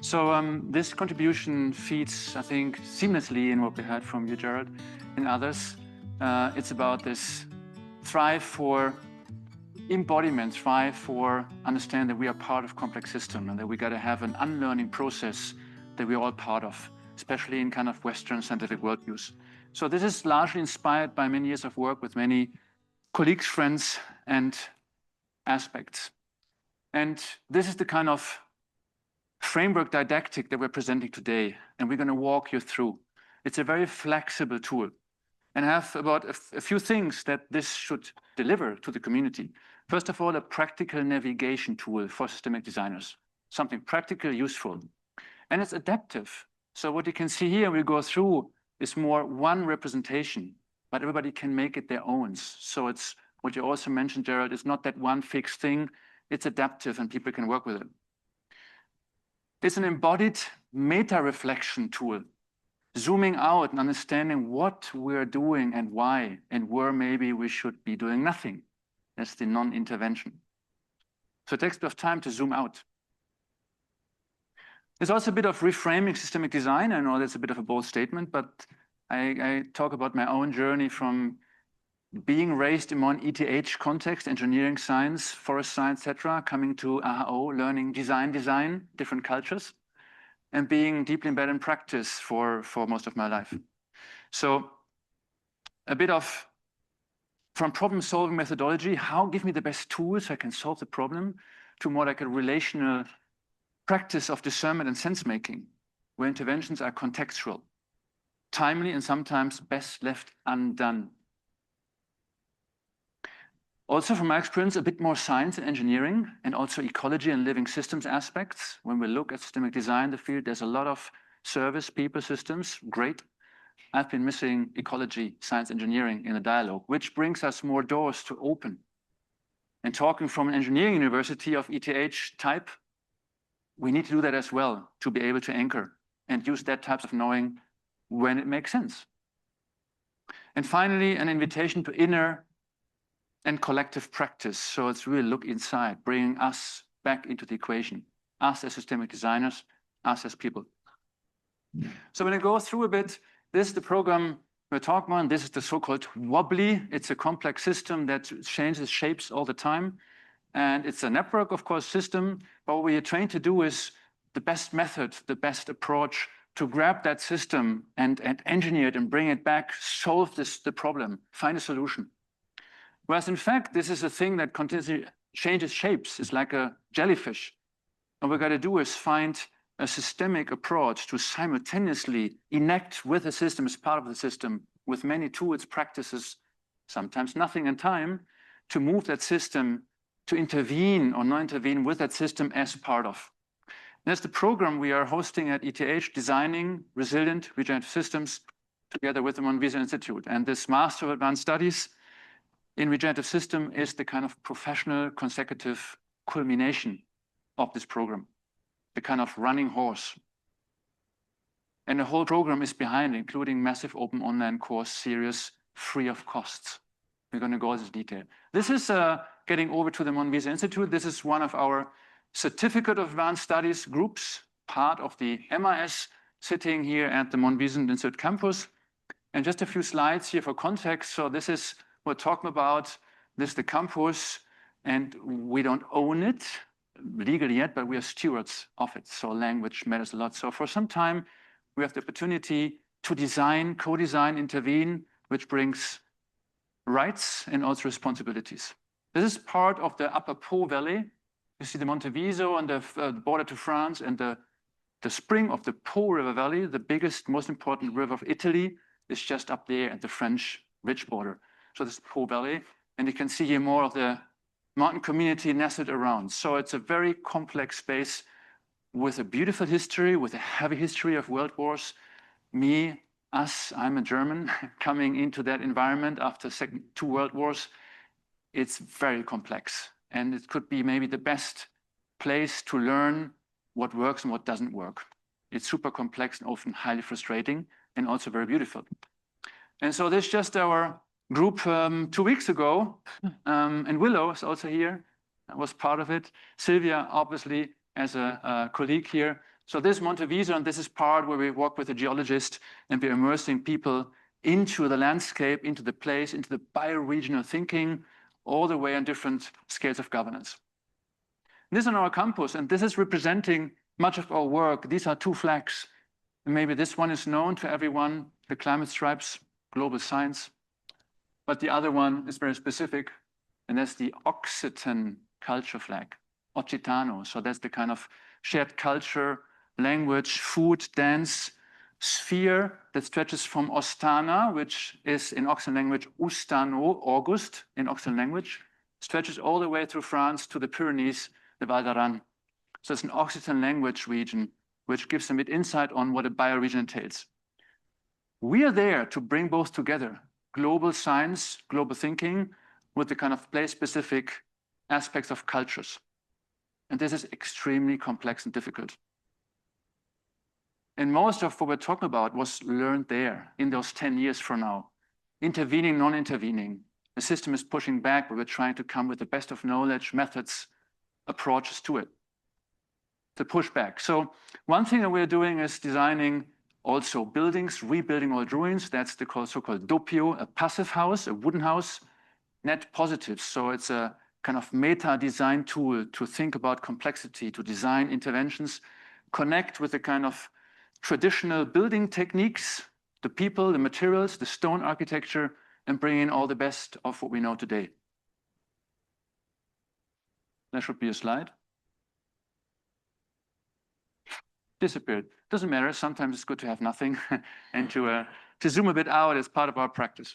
So this contribution feeds, I think, seamlessly in what we heard from you, Gerald, and others. It's about this thrive for embodiment, thrive for understand that we are part of complex system and that we got to have an unlearning process that we're all part of, especially in kind of Western scientific worldviews. So this is largely inspired by many years of work with many colleagues, friends, and aspects. And this is the kind of framework didactic that we're presenting today, and we're going to walk you through. It's a very flexible tool, and I have about a few things that this should deliver to the community. First of all, a practical navigation tool for systemic designers, something practical, useful, and it's adaptive. So what you can see here, we go through, is more one representation, but everybody can make it their own. So it's what you also mentioned, Gerald, it's not that one fixed thing, it's adaptive and people can work with it. It's an embodied meta-reflection tool, zooming out and understanding what we're doing and why, and where maybe we should be doing nothing. That's the non-intervention. So it takes a bit of time to zoom out. There's also a bit of reframing systemic design. I know that's a bit of a bold statement, but I talk about my own journey from being raised in one ETH context, engineering science, forest science, etc., coming to AHO, learning design, different cultures, and being deeply embedded in practice for most of my life. So a bit of from problem-solving methodology, how give me the best tools so I can solve the problem, to more like a relational practice of discernment and sense-making, where interventions are contextual, timely, and sometimes best left undone. Also, from my experience, a bit more science and engineering, and also ecology and living systems aspects. When we look at systemic design, the field, there's a lot of service, people, systems, great. I've been missing ecology, science, engineering in a dialogue, which brings us more doors to open. And talking from an engineering university of ETH type, we need to do that as well to be able to anchor and use that type of knowing when it makes sense. And finally, an invitation to inner and collective practice. So it's really look inside, bringing us back into the equation, us as systemic designers, us as people. So when I go through a bit, this is the program we're talking about. This is the so-called wobbly. It's a complex system that changes shapes all the time. And it's a network, of course, system. But what we are trying to do is the best method, the best approach to grab that system and engineer it and bring it back, solve the problem, find a solution. Whereas in fact, this is a thing that continuously changes shapes. It's like a jellyfish. And what we got to do is find a systemic approach to simultaneously enact with the system as part of the system with many tools, practices, sometimes nothing in time, to move that system, to intervene or not intervene with that system as part of. And that's the program we are hosting at ETH, Designing Resilient Regenerative Systems, together with the MonViso Institute. And this Master of Advanced Studies in Regenerative System is the kind of professional consecutive culmination of this program, the kind of running horse. And the whole program is behind, including massive open online course series, free of costs. We're going to go into detail. This is getting over to the MonViso Institute. This is one of our Certificate of Advanced Studies groups, part of the MIS, sitting here at the MonViso Institute campus. And just a few slides here for context. So this is what we're talking about. This is the campus, and we don't own it legally yet, but we are stewards of it. So language matters a lot. So for some time, we have the opportunity to design, co-design, intervene, which brings rights and also responsibilities. This is part of the Upper Po Valley. You see the MonViso on the border to France, and the spring of the Po River Valley, the biggest, most important river of Italy, is just up there at the French ridge border. So this is Po Valley, and you can see here more of the mountain community nestled around. So it's a very complex space with a beautiful history, with a heavy history of world wars. I'm a German coming into that environment after two world wars. It's very complex, and it could be maybe the best place to learn what works and what doesn't work. It's super complex and often highly frustrating, and also very beautiful. And so this is just our group 2 weeks ago, and Willow is also here, was part of it. Sylvia, obviously, as a colleague here, So this MonViso, and this is part where we work with a geologist and we're immersing people into the landscape, into the place, into the bioregional thinking, all the way on different scales of governance. This is on our campus, and this is representing much of our work. These are two flags. And maybe this one is known to everyone, the climate stripes, global science. But the other one is very specific, and that's the Occitan culture flag, Occitano. So that's the kind of shared culture, language, food, dance, sphere that stretches from Ostana, which is in Occitan language, Ustano, August in Occitan language, stretches all the way through France to the Pyrenees, the Val d'Aran. So it's an Occitan language region, which gives a bit insight on what a bioregion entails. We are there to bring both together, global science, global thinking, with the kind of place-specific aspects of cultures. And this is extremely complex and difficult. And most of what we're talking about was learned there in those 10 years from now. Intervening, non-intervening. The system is pushing back, but we're trying to come with the best of knowledge, methods, approaches to it, to push back. So one thing that we're doing is designing also buildings, rebuilding old ruins. That's the so-called doppio, a passive house, a wooden house, net positives. So it's a kind of meta design tool to think about complexity, to design interventions, connect with the kind of traditional building techniques, the people, the materials, the stone architecture, and bring in all the best of what we know today. There should be a slide. Disappeared. Doesn't matter. Sometimes it's good to have nothing and to zoom a bit out as part of our practice.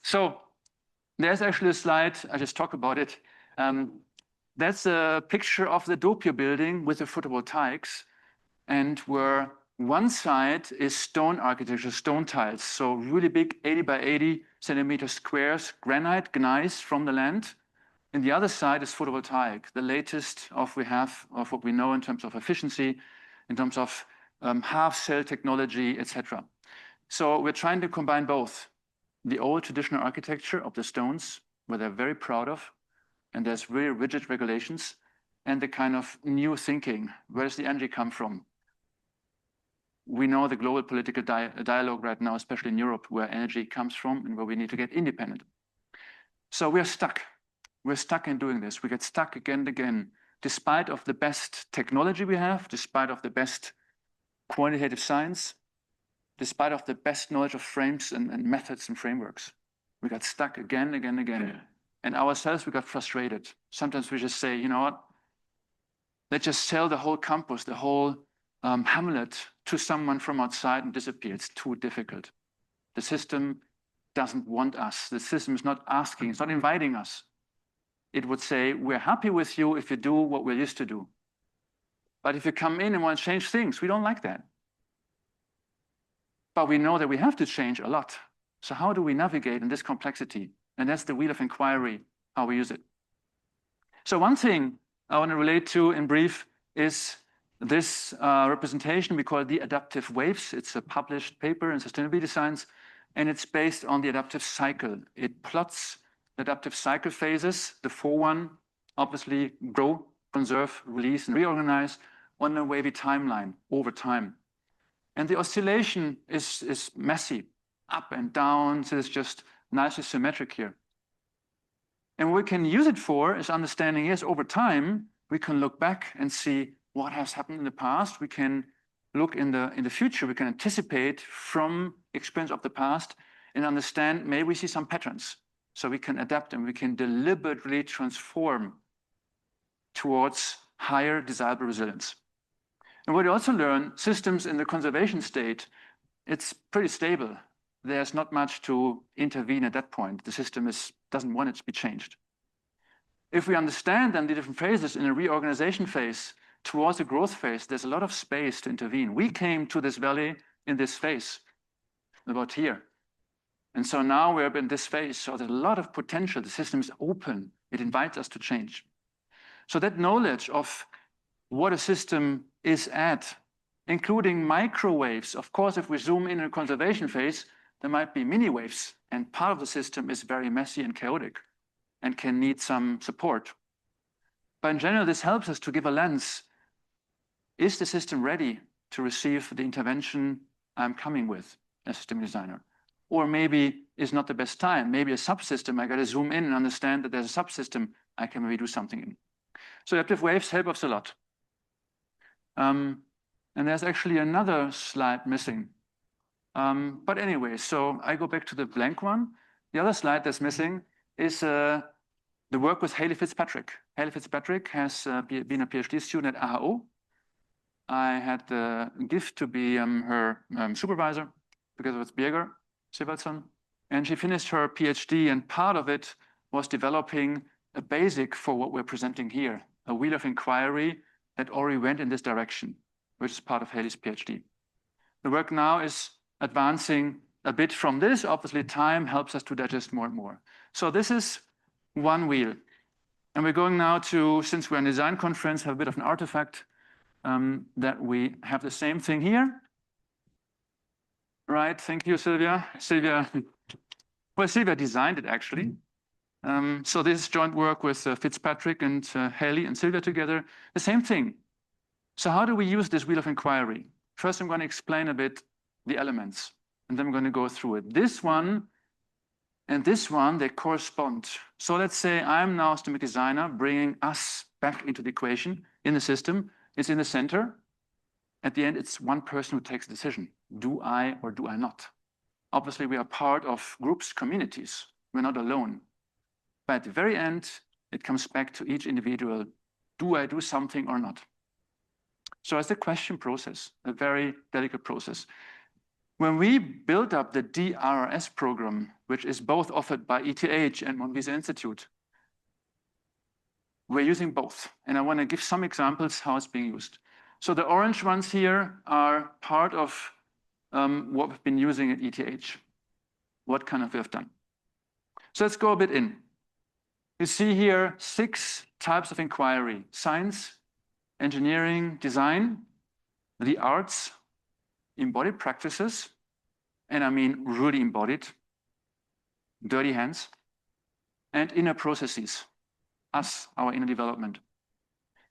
So there's actually a slide. I just talked about it. That's a picture of the doppio building with the photovoltaics, and where one side is stone architecture, stone tiles. So really big 80 by 80 centimeter squares, granite, gneiss from the land. And the other side is photovoltaic, the latest of what we know in terms of efficiency, in terms of half cell technology, etc. So we're trying to combine both the old traditional architecture of the stones, where they're very proud of, and there's very rigid regulations, and the kind of new thinking. Where does the energy come from? We know the global political dialogue right now, especially in Europe, where energy comes from and where we need to get independent. So we're stuck. We're stuck in doing this. We get stuck again and again, despite of the best technology we have, despite of the best quantitative science, despite of the best knowledge of frames and methods and frameworks. We got stuck again, again, again. Yeah. And ourselves, we got frustrated. Sometimes we just say, you know what? Let's just sell the whole campus, the whole hamlet to someone from outside and disappear. It's too difficult. The system doesn't want us. The system is not asking, it's not inviting us. It would say, we're happy with you if you do what we're used to do. But if you come in and want to change things, we don't like that. But we know that we have to change a lot. So how do we navigate in this complexity? And that's the wheel of inquiry, how we use it. So one thing I want to relate to in brief is this representation. We call it the adaptive waves. It's a published paper in Sustainability Science, and it's based on the adaptive cycle. It plots the adaptive cycle phases, the 4-1, obviously grow, conserve, release, and reorganize on a wavy timeline over time. And the oscillation is messy, up and down, so it's just nicely symmetric here. And what we can use it for is understanding, yes, over time, we can look back and see what has happened in the past. We can look in the future. We can anticipate from experience of the past and understand, maybe we see some patterns. So we can adapt and we can deliberately transform towards higher desirable resilience. And what we also learn, systems in the conservation state, it's pretty stable. There's not much to intervene at that point. The system doesn't want it to be changed. If we understand then the different phases in a reorganization phase towards a growth phase, there's a lot of space to intervene. We came to this valley in this phase, about here. And so now we're in this phase, so there's a lot of potential. The system is open. It invites us to change. So that knowledge of what a system is at, including microwaves. Of course, if we zoom in a conservation phase, there might be mini waves, and part of the system is very messy and chaotic and can need some support. But in general, this helps us to give a lens is the system ready to receive the intervention I'm coming with as a system designer? Or maybe it's not the best time. Maybe a subsystem, I got to zoom in and understand that there's a subsystem I can maybe do something in. So adaptive waves help us a lot. And there's actually another slide missing. But anyway, so I go back to the blank one. The other slide that's missing is the work with Hayley Fitzpatrick. Hayley Fitzpatrick has been a PhD student at AHO. I had the gift to be her supervisor because with Birger Sivertson. And she finished her PhD, and part of it was developing a basic for what we're presenting here, a wheel of inquiry that already went in this direction, which is part of Hayley's PhD. The work now is advancing a bit from this. Obviously, time helps us to digest more and more. So this is one wheel. And we're going now to, since we're in a design conference, have a bit of an artifact that we have the same thing here. Right, thank you, Sylvia. Sylvia designed it actually. So this is joint work with Fitzpatrick and Hayley and Sylvia together. The same thing. So how do we use this wheel of inquiry? First, I'm going to explain a bit the elements, and then I'm going to go through it. This one and this one, they correspond. So let's say I'm now a systemic designer, bringing us back into the equation in the system. It's in the center. At the end, it's one person who takes a decision. Do I or do I not? Obviously, we are part of groups, communities. We're not alone. But at the very end, it comes back to each individual. Do I do something or not? So it's a question process, a very delicate process. When we built up the DRS program, which is both offered by ETH and MonViso Institute, we're using both. And I want to give some examples how it's being used. So the orange ones here are part of what we've been using at ETH, what kind of we have done. So let's go a bit in. You see here 6 types of inquiry: science, engineering, design, the arts, embodied practices, and I mean really embodied, dirty hands, and inner processes, us, our inner development.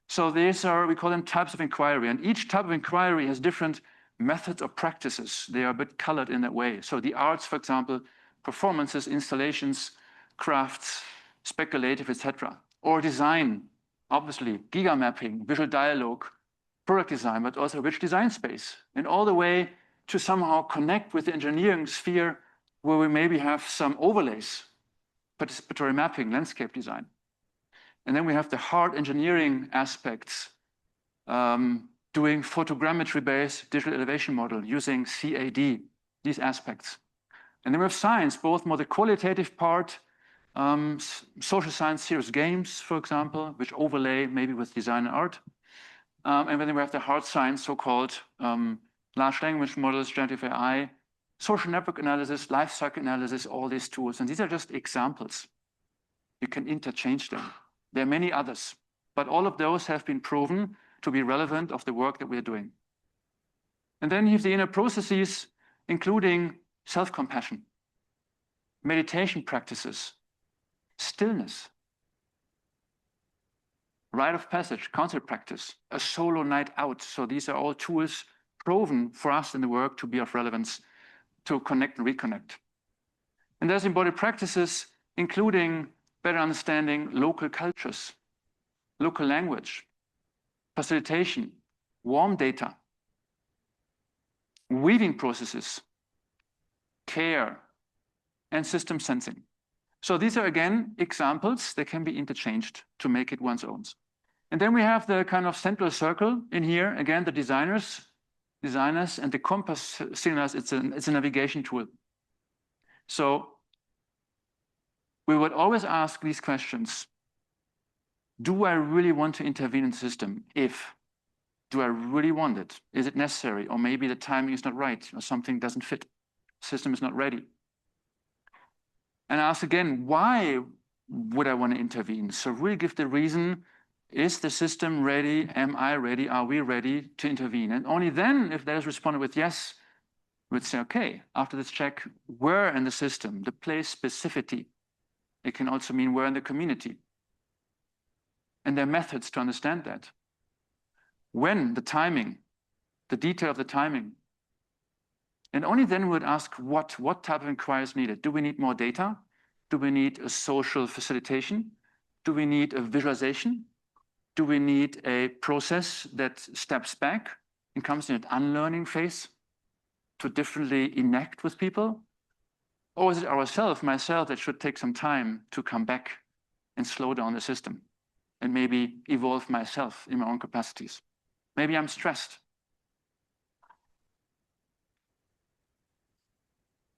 So these are, we call them types of inquiry, and each type of inquiry has different methods or practices. They are a bit colored in that way. So the arts, for example, performances, installations, crafts, speculative, etc. Or design, obviously, giga mapping, visual dialogue, product design, but also rich design space, and all the way to somehow connect with the engineering sphere where we maybe have some overlays, participatory mapping, landscape design. And then we have the hard engineering aspects, doing photogrammetry-based digital elevation model using CAD, these aspects. And then we have science, both more the qualitative part, social science serious games, for example, which overlay maybe with design and art. And then we have the hard science, so-called large language models, generative AI, social network analysis, life cycle analysis, all these tools. And these are just examples. You can interchange them. There are many others, but all of those have been proven to be relevant of the work that we're doing. And then you have the inner processes, including self-compassion, meditation practices, stillness, rite of passage, council practice, a solo night out. So these are all tools proven for us in the work to be of relevance to connect and reconnect. And there's embodied practices, including better understanding local cultures, local language, facilitation, warm data, weaving processes, care, and system sensing. So these are, again, examples that can be interchanged to make it one's own. And then we have the kind of central circle in here, again, the designers, and the compass signals, it's a navigation tool. So we would always ask these questions. Do I really want to intervene in the system? Do I really want it? Is it necessary? Or maybe the timing is not right, or something doesn't fit. The system is not ready. And ask again, why would I want to intervene? So really give the reason, is the system ready? Am I ready? Are we ready to intervene? And only then, if that is responded with yes, we'd say, okay, after this check, where in the system, the place specificity. It can also mean where in the community. And there are methods to understand that. When, the timing, the detail of the timing. And only then we would ask what type of inquiry is needed. Do we need more data? Do we need a social facilitation? Do we need a visualization? Do we need a process that steps back and comes in an unlearning phase to differently enact with people? Or is it myself, that should take some time to come back and slow down the system and maybe evolve myself in my own capacities? Maybe I'm stressed.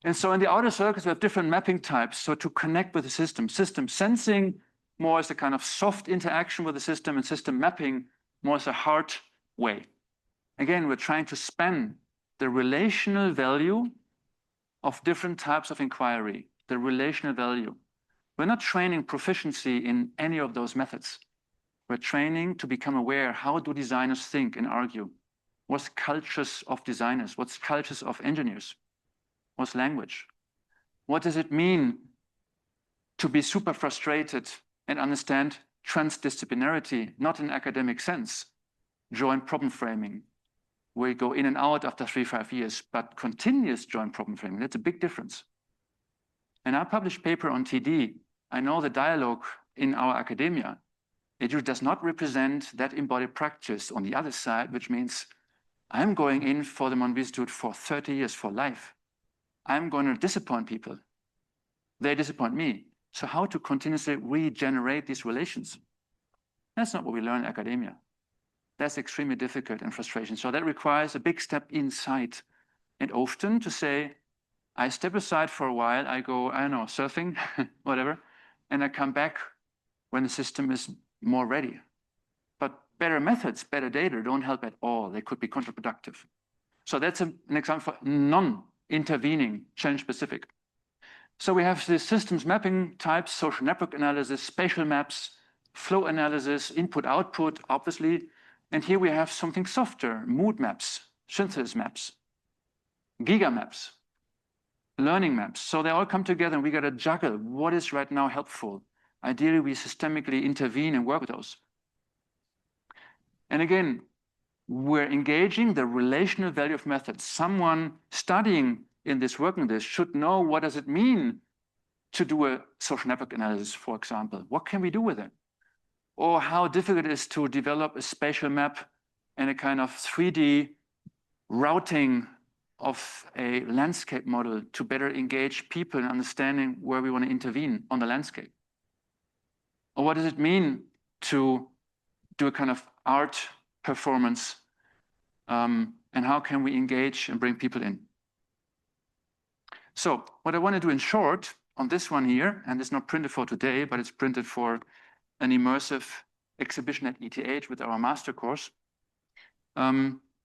And so in the outer circles, we have different mapping types. So to connect with the system sensing more as a kind of soft interaction with the system, and system mapping more as a hard way. Again, we're trying to span the relational value of different types of inquiry, the relational value. We're not training proficiency in any of those methods. We're training to become aware, how do designers think and argue? What's cultures of designers? What's cultures of engineers? What's language? What does it mean to be super frustrated and understand transdisciplinarity, not in academic sense, joint problem framing, where you go in and out after 3-5 years, but continuous joint problem framing? That's a big difference. And I published a paper on TD. I know the dialogue in our academia, it does not represent that embodied practice on the other side, which means I'm going in for the MonViso Institute for 30 years, for life. I'm going to disappoint people. They disappoint me. So how to continuously regenerate these relations? That's not what we learn in academia. That's extremely difficult and frustrating. So that requires a big step inside. And often to say, I step aside for a while, I go, I don't know, surfing, whatever, and I come back when the system is more ready. But better methods, better data don't help at all. They could be counterproductive. So that's an example for non-intervening, challenge-specific. So we have the systems mapping types, social network analysis, spatial maps, flow analysis, input-output, obviously. And here we have something softer, mood maps, synthesis maps, giga maps, learning maps. So they all come together and we got to juggle what is right now helpful. Ideally, we systemically intervene and work with those. And again, we're engaging the relational value of methods. Someone studying in this, working this, should know what does it mean to do a social network analysis, for example. What can we do with it? Or how difficult it is to develop a spatial map and a kind of 3D routing of a landscape model to better engage people in understanding where we want to intervene on the landscape. Or what does it mean to do a kind of art performance, and how can we engage and bring people in? So what I want to do in short on this one here, and it's not printed for today, but it's printed for an immersive exhibition at ETH with our master course.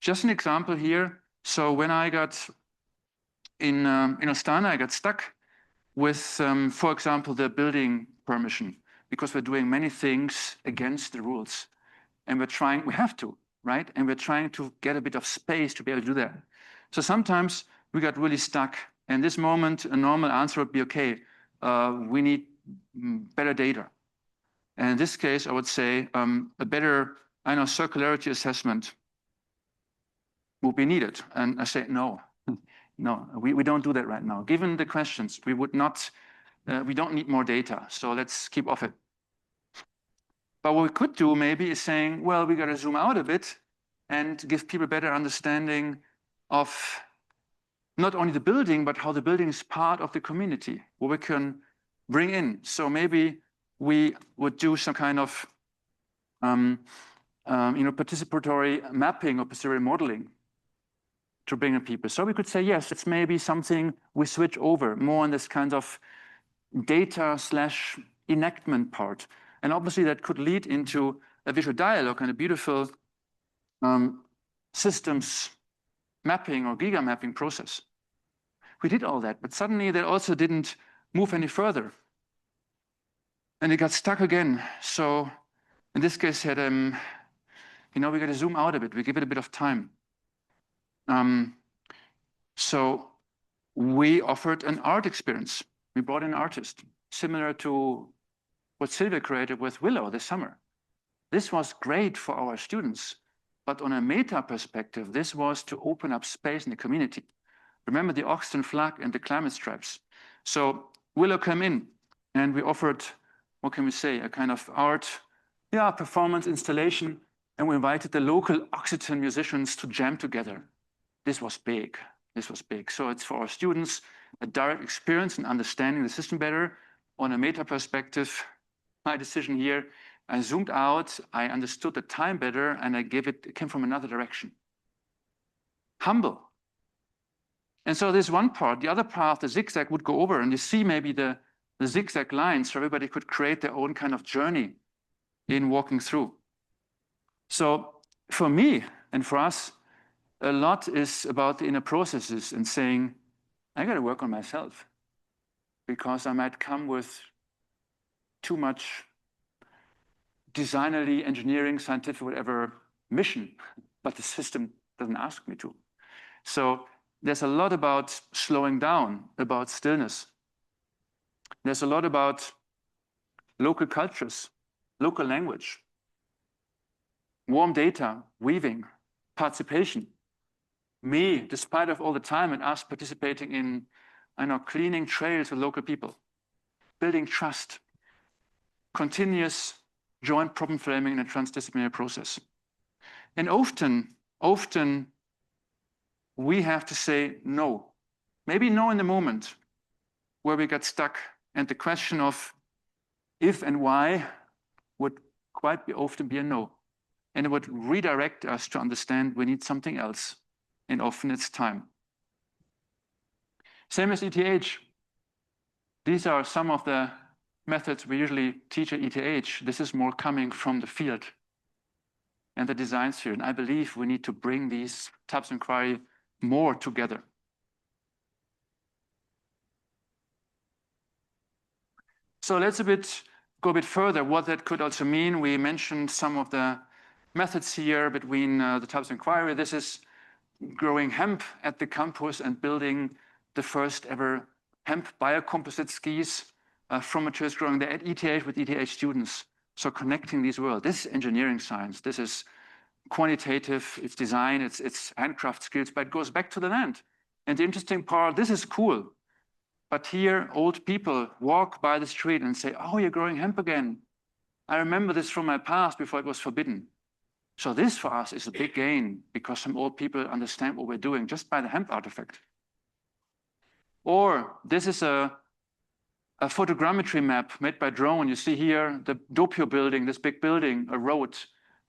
Just an example here. So when I got in Astana, I got stuck with, for example, the building permission, because we're doing many things against the rules. And we have to, right? And we're trying to get a bit of space to be able to do that. So sometimes we got really stuck. And this moment, a normal answer would be, okay, we need better data. And in this case, I would say a better, circularity assessment would be needed. And I say, no, we don't do that right now. Given the questions, we don't need more data. So let's keep off it. But what we could do maybe is saying, well, we got to zoom out a bit and give people better understanding of not only the building, but how the building is part of the community, what we can bring in. So maybe we would do some kind of participatory mapping or participatory modeling to bring in people. So we could say, yes, it's maybe something we switch over more on this kind of data/enactment part. And obviously that could lead into a visual dialogue and a beautiful systems mapping or giga mapping process. We did all that, but suddenly they also didn't move any further. And it got stuck again. So in this case, we got to zoom out a bit. We give it a bit of time. So we offered an art experience. We brought in an artist, similar to what Sylvia created with Willow this summer. This was great for our students, but on a meta perspective, this was to open up space in the community. Remember the oxygen flag and the climate stripes. So Willow came in and we offered, what can we say, a kind of art, performance installation, and we invited the local Occitan musicians to jam together. This was big. This was big. So it's for our students a direct experience in understanding the system better. On a meta perspective, my decision here, I zoomed out, I understood the time better, and it came from another direction. Humble. And so there's one part. The other part, the zigzag, would go over, and you see maybe the zigzag lines, so everybody could create their own kind of journey in walking through. So for me and for us, a lot is about the inner processes and saying, I got to work on myself because I might come with too much designerly, engineering, scientific, whatever mission, but the system doesn't ask me to. So there's a lot about slowing down, about stillness. There's a lot about local cultures, local language, warm data, weaving, participation. Me, despite of all the time and us participating in, cleaning trails with local people, building trust, continuous joint problem framing in a transdisciplinary process. And often we have to say no. Maybe no in the moment where we get stuck, and the question of if and why would quite often be a no. And it would redirect us to understand we need something else. And often it's time. Same as ETH. These are some of the methods we usually teach at ETH. This is more coming from the field and the design sphere. And I believe we need to bring these types of inquiry more together. So let's go a bit further, what that could also mean. We mentioned some of the methods here between the types of inquiry. This is growing hemp at the campus and building the first ever hemp biocomposite skis from materials growing there at ETH with ETH students. So connecting these worlds. This is engineering science. This is quantitative, it's design, it's handcraft skills, but it goes back to the land. And the interesting part, this is cool. But here, old people walk by the street and say, oh, you're growing hemp again. I remember this from my past before it was forbidden. So this for us is a big gain because some old people understand what we're doing just by the hemp artifact. Or this is a photogrammetry map made by drone. You see here the Doppio building, this big building, a road,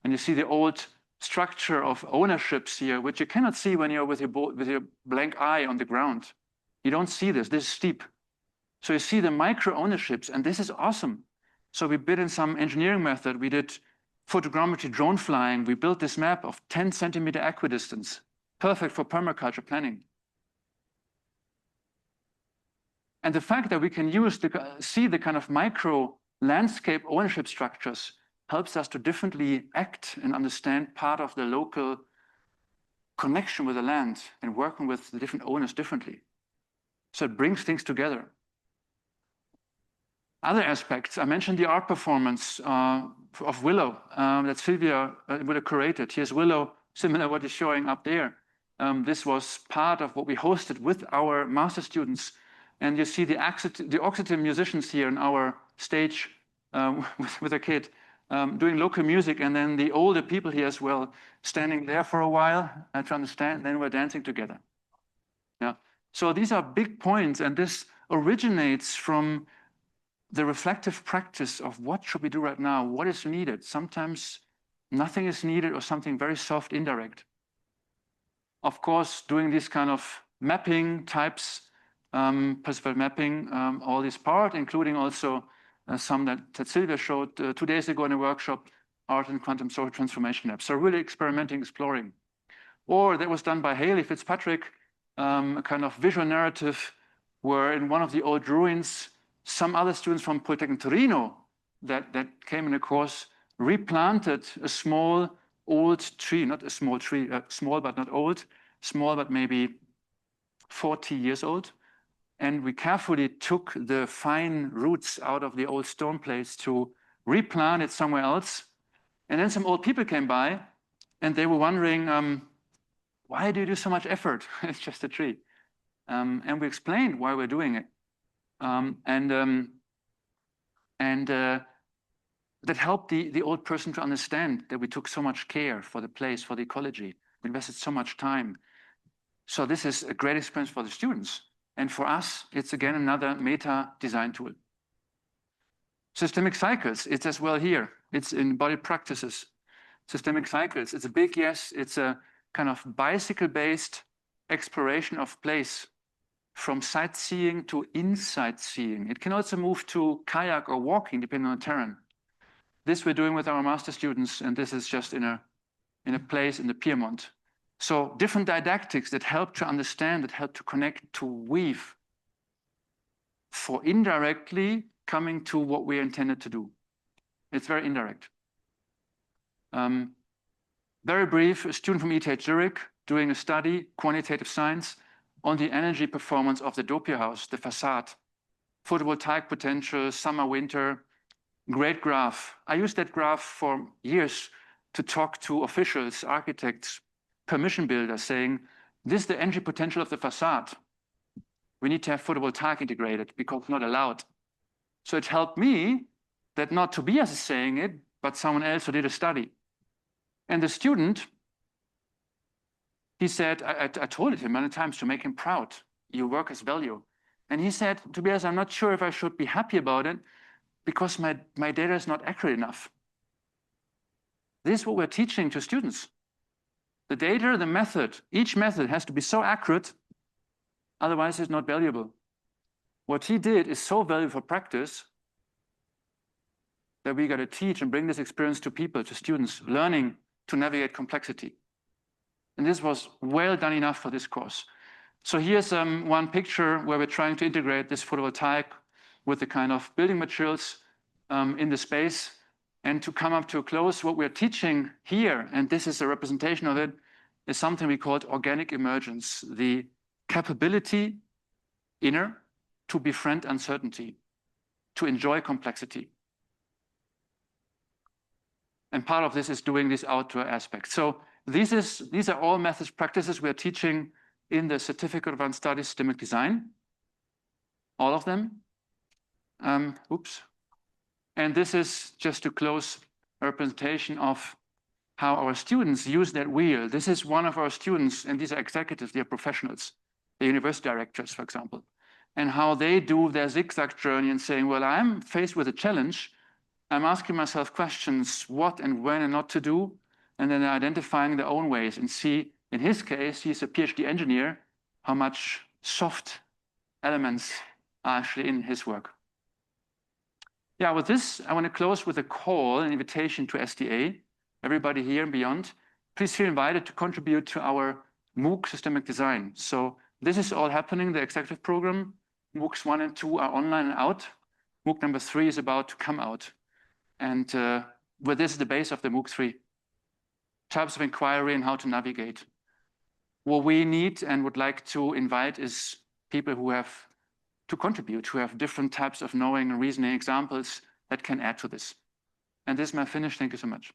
and you see the old structure of ownerships here, which you cannot see when you're with your blank eye on the ground. You don't see this. This is steep. So you see the micro ownerships, and this is awesome. So we built in some engineering method. We did photogrammetry drone flying. We built this map of 10 centimeter equidistance, perfect for permaculture planning. And the fact that we can see the kind of micro landscape ownership structures helps us to differently act and understand part of the local connection with the land and working with the different owners differently. So it brings things together. Other aspects, I mentioned the art performance of Willow that Sylvia Willow curated. Here's Willow, similar to what is showing up there. This was part of what we hosted with our master students. And you see the Occitan musicians here on our stage with a kid doing local music, and then the older people here as well, standing there for a while to understand, and then we're dancing together. Yeah. So these are big points, and this originates from the reflective practice of what should we do right now, what is needed. Sometimes nothing is needed or something very soft, indirect. Of course, doing this kind of mapping types, participatory mapping, all this part, including also some that Sylvia showed 2 days ago in a workshop, art and quantum social transformation labs. So really experimenting, exploring. Or that was done by Haley Fitzpatrick, a kind of visual narrative where in one of the old ruins, some other students from Polytechnic Torino that came in a course replanted a small old tree, not a small tree, small but not old, small but maybe 40 years old. And we carefully took the fine roots out of the old stone plates to replant it somewhere else. And then some old people came by And they were wondering, why do you do so much effort? It's just a tree. And we explained why we're doing it. That helped the old person to understand that we took so much care for the place, for the ecology. We invested so much time. So this is a great experience for the students. And for us, it's again another meta design tool. Systemic cycles, it's as well here. It's in body practices. Systemic cycles, it's a big yes. It's a kind of bicycle-based exploration of place, from sightseeing to insight seeing. It can also move to kayak or walking, depending on the terrain. This we're doing with our master students, and this is just in a place in the Piedmont. So different didactics that help to understand, that help to connect, to weave, for indirectly coming to what we intended to do. It's very indirect. Very brief, a student from ETH Zurich doing a study, quantitative science, on the energy performance of the Doppia house, the facade, photovoltaic potential, summer, winter, great graph. I used that graph for years to talk to officials, architects, permission builders, saying, this is the energy potential of the facade. We need to have photovoltaic integrated because it's not allowed. So it helped me that not Tobias is saying it, but someone else who did a study. And the student, he said, I told him many times to make him proud. Your work has value. And he said, Tobias, I'm not sure if I should be happy about it because my data is not accurate enough. This is what we're teaching to students. The data, the method, each method has to be so accurate, otherwise it's not valuable. What he did is so valuable for practice that we got to teach and bring this experience to people, to students, learning to navigate complexity. And this was well done enough for this course. So here's one picture where we're trying to integrate this photovoltaic with the kind of building materials in the space. And to come up to a close, what we're teaching here, and this is a representation of it, is something we called organic emergence, the capability, inner, to befriend uncertainty, to enjoy complexity. And part of this is doing these outdoor aspects. So these are all methods, practices we are teaching in the Certificate of Advanced Studies Systemic Design, all of them. Oops. And this is just to close a representation of how our students use that wheel. This is one of our students, and these are executives, they're professionals, they're university directors, for example, and how they do their zigzag journey and saying, well, I'm faced with a challenge. I'm asking myself questions, what and when and not to do, and then identifying their own ways and see, in his case, he's a PhD engineer, how much soft elements are actually in his work. Yeah, with this, I want to close with a call, an invitation to SDA. Everybody here and beyond, please feel invited to contribute to our MOOC systemic design. So this is all happening, the executive program. MOOCs 1 and 2 are online and out. MOOC number 3 is about to come out. And with this is the base of the MOOC 3. Types of inquiry and how to navigate. What we need and would like to invite is people who have to contribute, who have different types of knowing and reasoning examples that can add to this. And this is my finish. Thank you so much.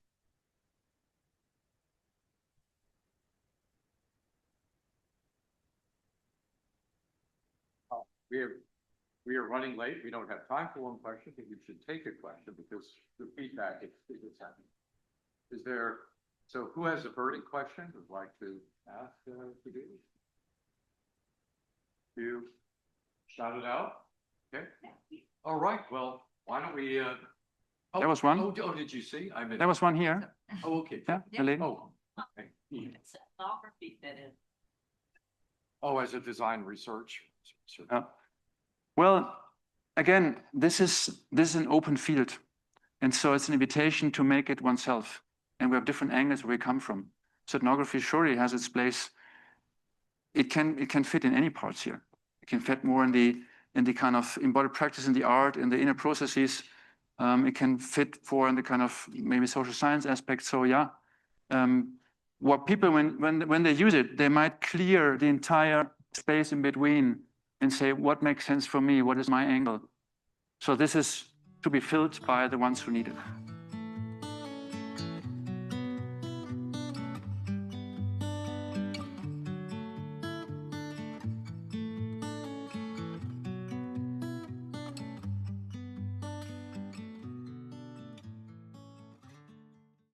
We are running late. We don't have time for one question. I think we should take a question because the feedback is happening. Is there, so who has a burning question would like to ask Tobias? You shout it out? Okay. All right. Well, why don't we, there was one. Oh, did you see? I meant. There was one here. Oh, okay. Yeah, the lady. Oh, okay. It's ethnography that is. Oh, as a design research. Well, again, this is an open field. And so it's an invitation to make it oneself. And we have different angles where we come from. So ethnography surely has its place. It can fit in any parts here. It can fit more in the kind of embodied practice, in the art, in the inner processes. It can fit for in the kind of maybe social science aspect. So yeah, what people, when they use it, they might clear the entire space in between and say, what makes sense for me? What is my angle? So this is to be filled by the ones who need it.